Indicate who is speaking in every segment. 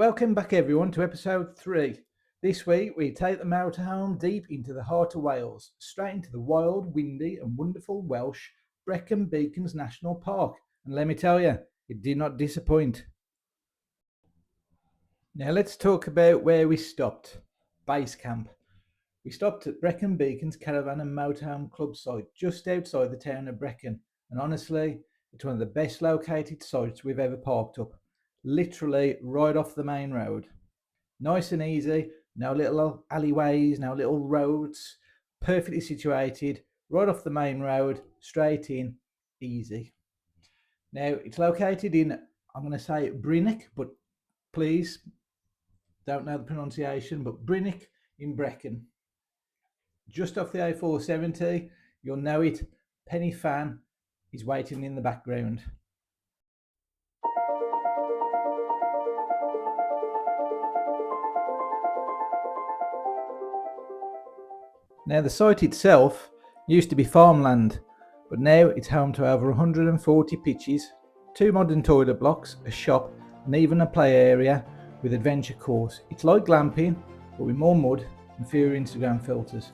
Speaker 1: Welcome back everyone to episode 3. This week we take the motorhome deep into the heart of Wales, straight into the wild, windy and wonderful Welsh Brecon Beacons National Park. And let me tell you, it did not disappoint. Now let's talk about where we stopped. Base camp. We stopped at Brecon Beacons Caravan and Motorhome Club site just outside the town of Brecon, and honestly it's one of the best located sites we've ever parked up, literally right off the main road. Nice and easy, no little alleyways, no little roads, perfectly situated, right off the main road, straight in, easy. Now it's located in, I'm going to say Brecon, but please don't know the pronunciation, but Brecon in Brecon. Just off the A470, you'll know it, Penny Fan is waiting in the background. Now the site itself used to be farmland, but now it's home to over 140 pitches, 2 modern toilet blocks, a shop and even a play area with adventure course. It's like glamping, but with more mud and fewer Instagram filters.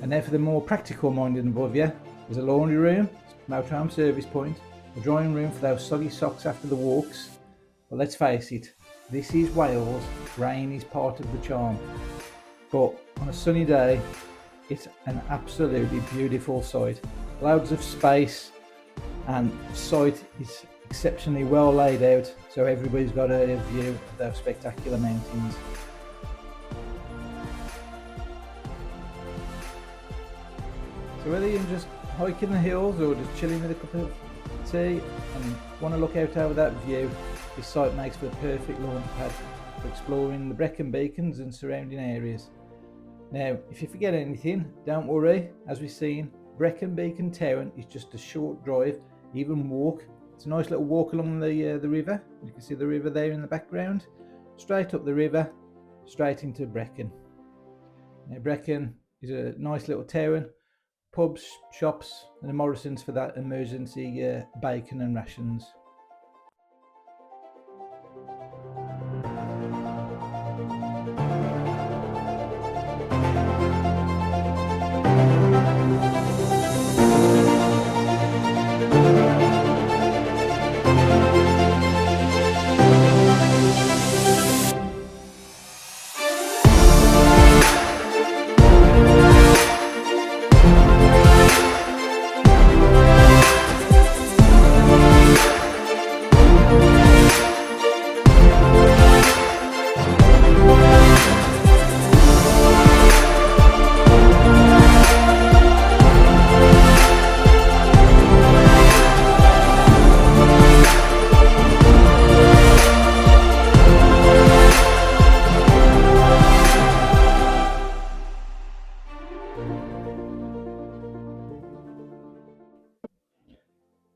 Speaker 1: And now for the more practical minded above you, there's a laundry room, motorhome service point, a drying room for those soggy socks after the walks. But let's face it, this is Wales, rain is part of the charm. But on a sunny day, it's an absolutely beautiful site. Loads of space, and the site is exceptionally well laid out, so everybody's got a view of those spectacular mountains. So whether you're just hiking the hills or just chilling with a cup of tea and want to look out over that view, this site makes for a perfect launch pad for exploring the Brecon Beacons and surrounding areas. Now, if you forget anything, don't worry. As we've seen, Brecon Beacon Town is just a short drive, even walk. It's a nice little walk along the river. You can see the river there in the background. Straight up the river, straight into Brecon. Now, Brecon is a nice little town. Pubs, shops and a Morrison's for that emergency bacon and rations.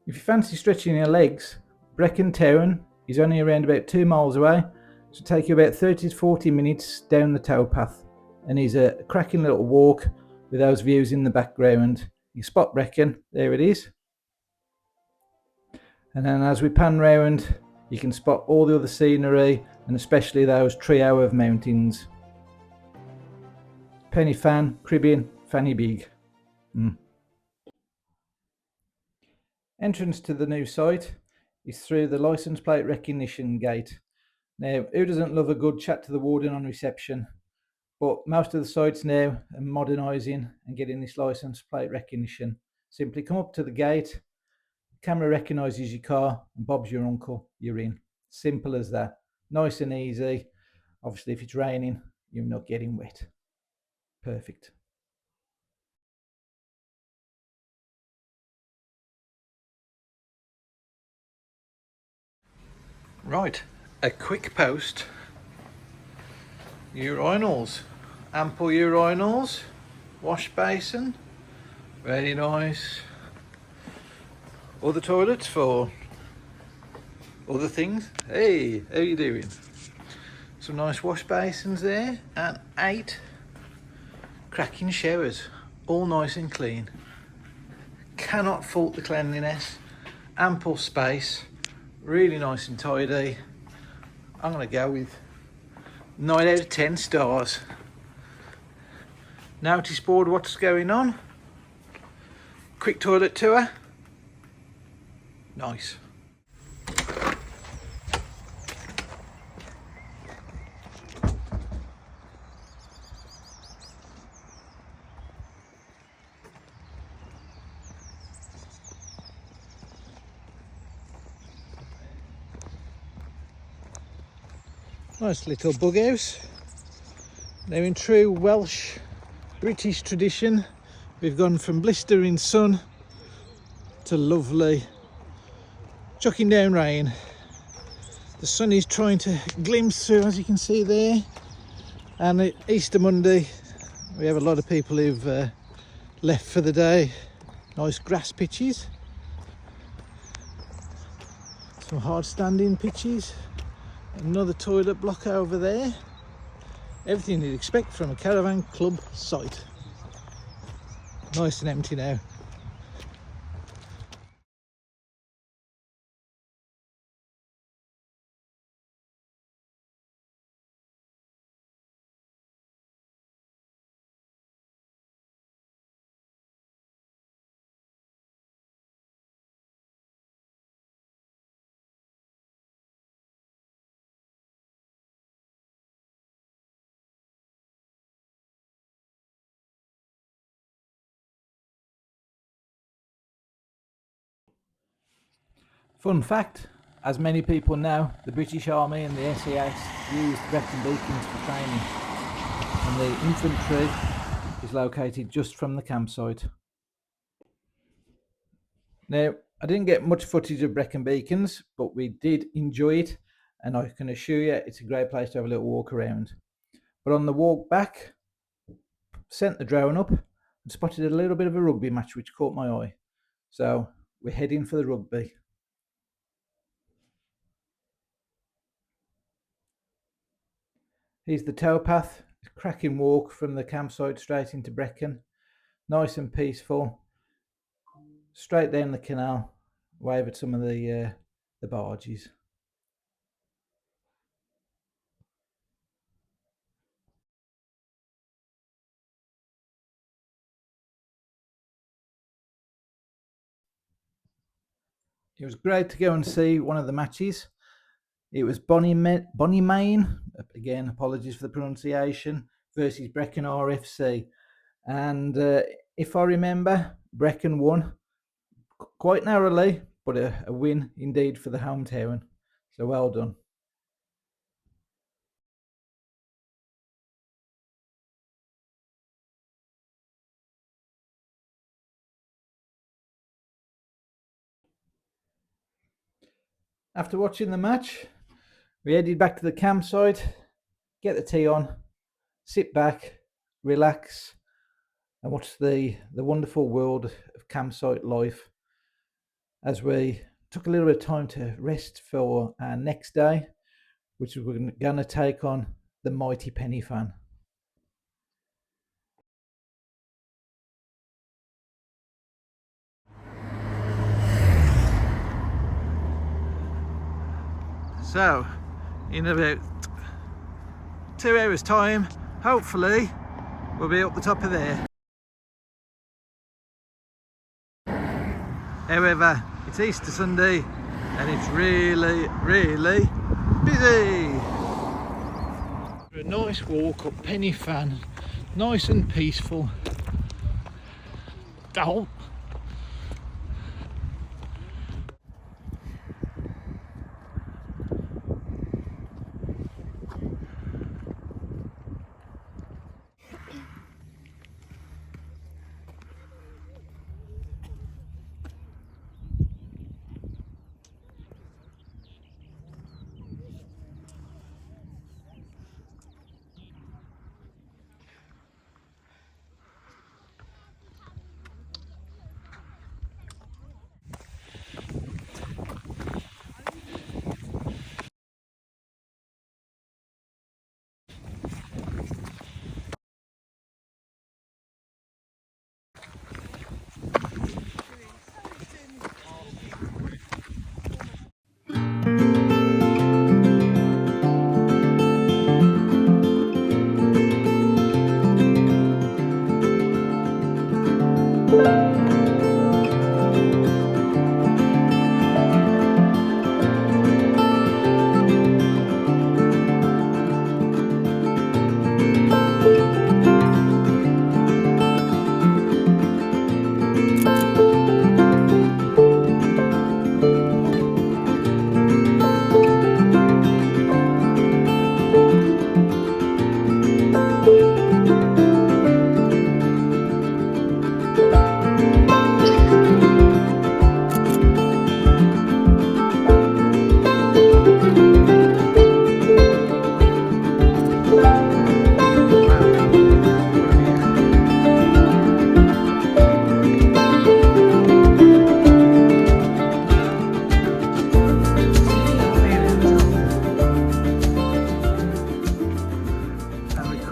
Speaker 1: If you fancy stretching your legs, Brecon Town is only around about 2 miles away, so it'll take you about 30 to 40 minutes down the towpath, and is a cracking little walk with those views in the background. You spot Brecon, there it is, and then as we pan round you can spot all the other scenery and especially those trio of mountains. Penny Fan, Cribbian, Fanny Big. Entrance to the new site is through the license plate recognition gate. Now, who doesn't love a good chat to the warden on reception? But most of the sites now are modernising and getting this license plate recognition. Simply come up to the gate, camera recognises your car, and Bob's your uncle, you're in. Simple as that. Nice and easy. Obviously, if it's raining, you're not getting wet. Perfect. Right, a quick post. Urinals, ample urinals, wash basin, very nice. Other toilets for other things. Hey, how you doing? Some nice wash basins there, and 8 cracking showers, all nice and clean. Cannot fault the cleanliness, ample space, really nice and tidy. I'm going to go with 9 out of 10 stars. Notice board what's going on. Quick toilet tour. Nice. Nice little bug house. Now in true Welsh British tradition, we've gone from blistering sun to lovely chucking down rain. The sun is trying to glimpse through, as you can see there, and Easter Monday we have a lot of people who've left for the day. Nice grass pitches, some hard standing pitches, another toilet block over there. Everything you'd expect from a caravan club site. Nice and empty now. Fun fact, as many people know, the British Army and the SAS used Brecon beacons for training, and the infantry is located just from the campsite. Now, I didn't get much footage of Brecon beacons, but we did enjoy it, and I can assure you it's a great place to have a little walk around. But on the walk back, sent the drone up and spotted a little bit of a rugby match which caught my eye. So we're heading for the rugby. Here's the towpath, a cracking walk from the campsite straight into Brecon. Nice and peaceful. Straight down the canal, wave at some of the barges. It was great to go and see one of the matches. It was Bonnymain, again apologies for the pronunciation, versus Brecon RFC. And if I remember, Brecon won quite narrowly, but a win indeed for the hometown. So well done. After watching the match, we headed back to the campsite, get the tea on, sit back, relax, and watch the wonderful world of campsite life as we took a little bit of time to rest for our next day, which we're going to take on the mighty penny fan. So, in about 2 hours time, hopefully we'll be up the top of there. However, it's Easter Sunday and it's really, really busy. A nice walk up Penny Fan, nice and peaceful. Don't.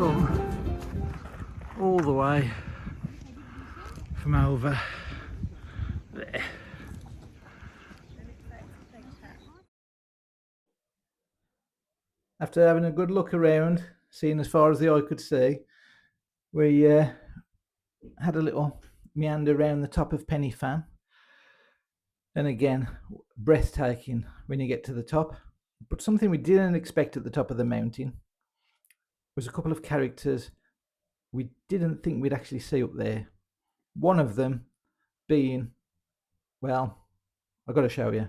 Speaker 1: come all the way from over there. After having a good look around, seeing as far as the eye could see, we had a little meander around the top of Penny Fan. And again, breathtaking when you get to the top. But something we didn't expect at the top of the mountain was a couple of characters we didn't think we'd actually see up there. One of them being, well, I've got to show you,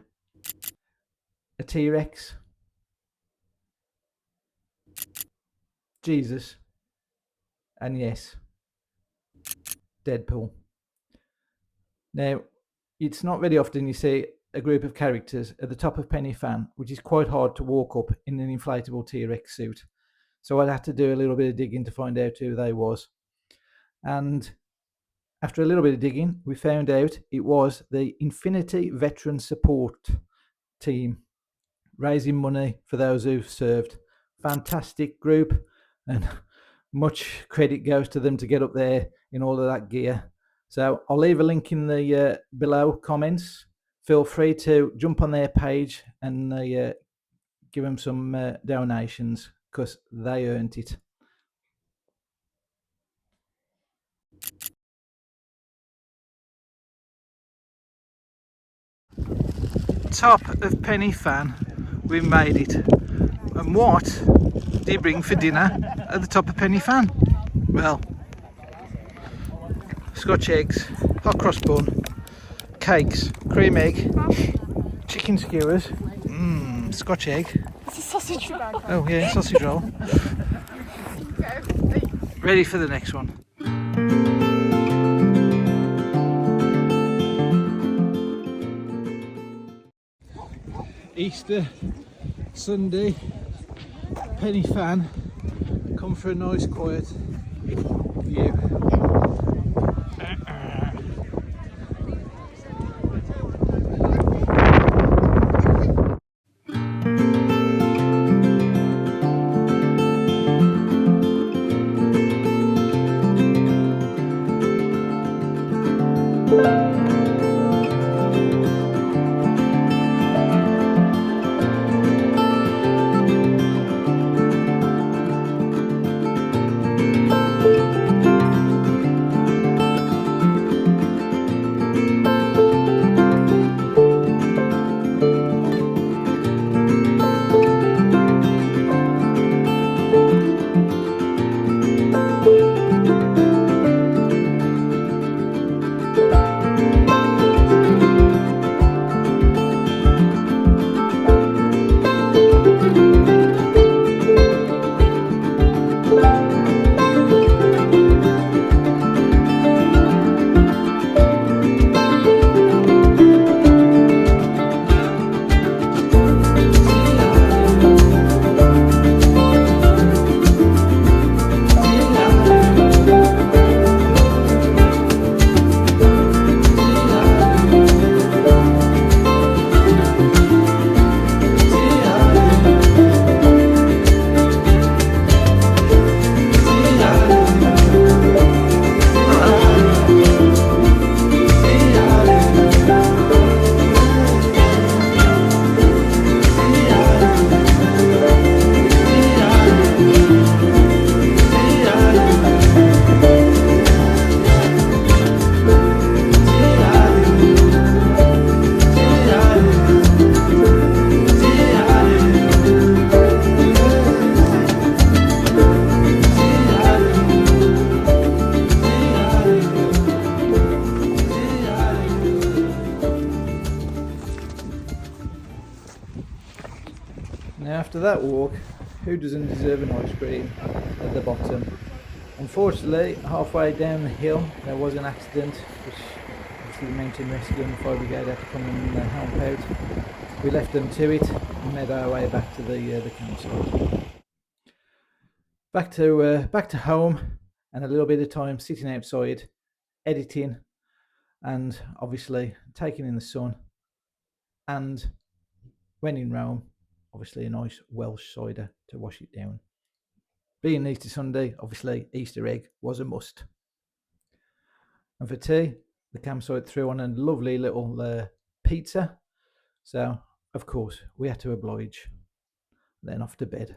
Speaker 1: a T-Rex, Jesus, and yes, Deadpool. Now, it's not very often you see a group of characters at the top of Penny Fan, which is quite hard to walk up in an inflatable T-Rex suit. So I had to do a little bit of digging to find out who they was. And after a little bit of digging, we found out it was the Infinity Veteran Support Team, raising money for those who've served. Fantastic group, and much credit goes to them to get up there in all of that gear. So I'll leave a link in the below comments. Feel free to jump on their page and give them some donations, because they earned it. Top of Penny Fan, we made it. And what do you bring for dinner at the top of Penny Fan? Well, Scotch eggs, hot cross bun, cakes, cream egg, chicken skewers, Scotch egg.
Speaker 2: It's a sausage roll.
Speaker 1: Oh yeah, sausage roll. Ready for the next one. Easter Sunday, Penny Fan, come for a nice quiet view. Now after that walk, who doesn't deserve an ice cream at the bottom? Unfortunately, halfway down the hill there was an accident, which obviously the mountain rescue and the fire brigade had to come and help out. We left them to it and made our way back to the campsite. Back to home, and a little bit of time sitting outside, editing, and obviously taking in the sun. And when in Rome, obviously a nice Welsh cider to wash it down. Being Easter Sunday, obviously Easter egg was a must. And for tea, the campsite threw on a lovely little pizza. So, of course, we had to oblige. Then off to bed.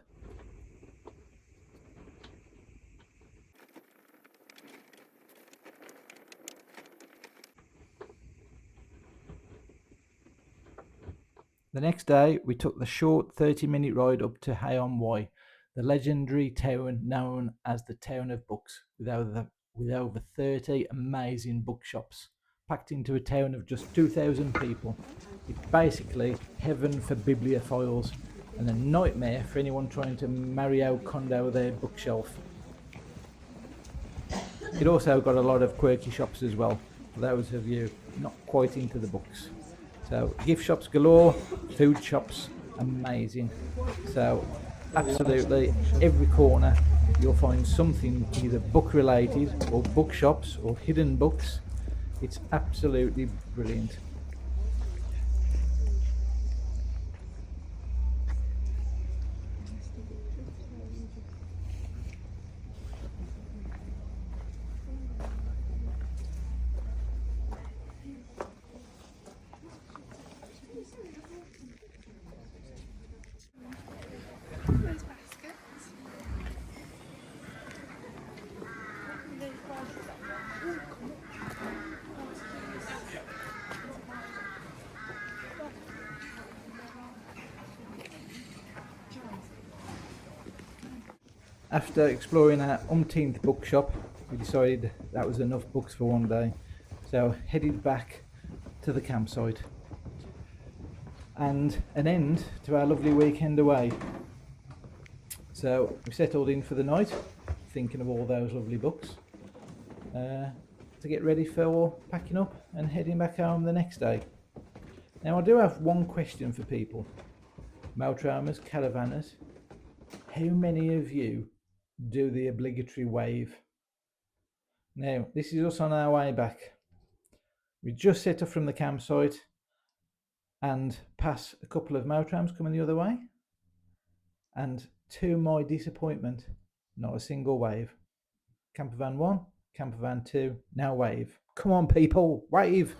Speaker 1: The next day, we took the short 30-minute ride up to Hay-on-Wye, the legendary town known as the Town of Books, with over 30 amazing bookshops, packed into a town of just 2,000 people. It's basically heaven for bibliophiles and a nightmare for anyone trying to Mario Kondo their bookshelf. It also got a lot of quirky shops as well, for those of you not quite into the books. So gift shops galore, food shops amazing. So absolutely every corner you'll find something either book related or bookshops or hidden books. It's absolutely brilliant. After exploring our umpteenth bookshop, we decided that was enough books for one day, so headed back to the campsite and an end to our lovely weekend away. So we settled in for the night, thinking of all those lovely books, to get ready for packing up and heading back home the next day. Now I do have one question for people, motorhomers, caravanners. How many of you do the obligatory wave? Now this is us on our way back. We just set off from the campsite and pass a couple of motorhomes coming the other way, and to my disappointment, not a single wave. Campervan 1, campervan 2, now wave. Come on people, wave!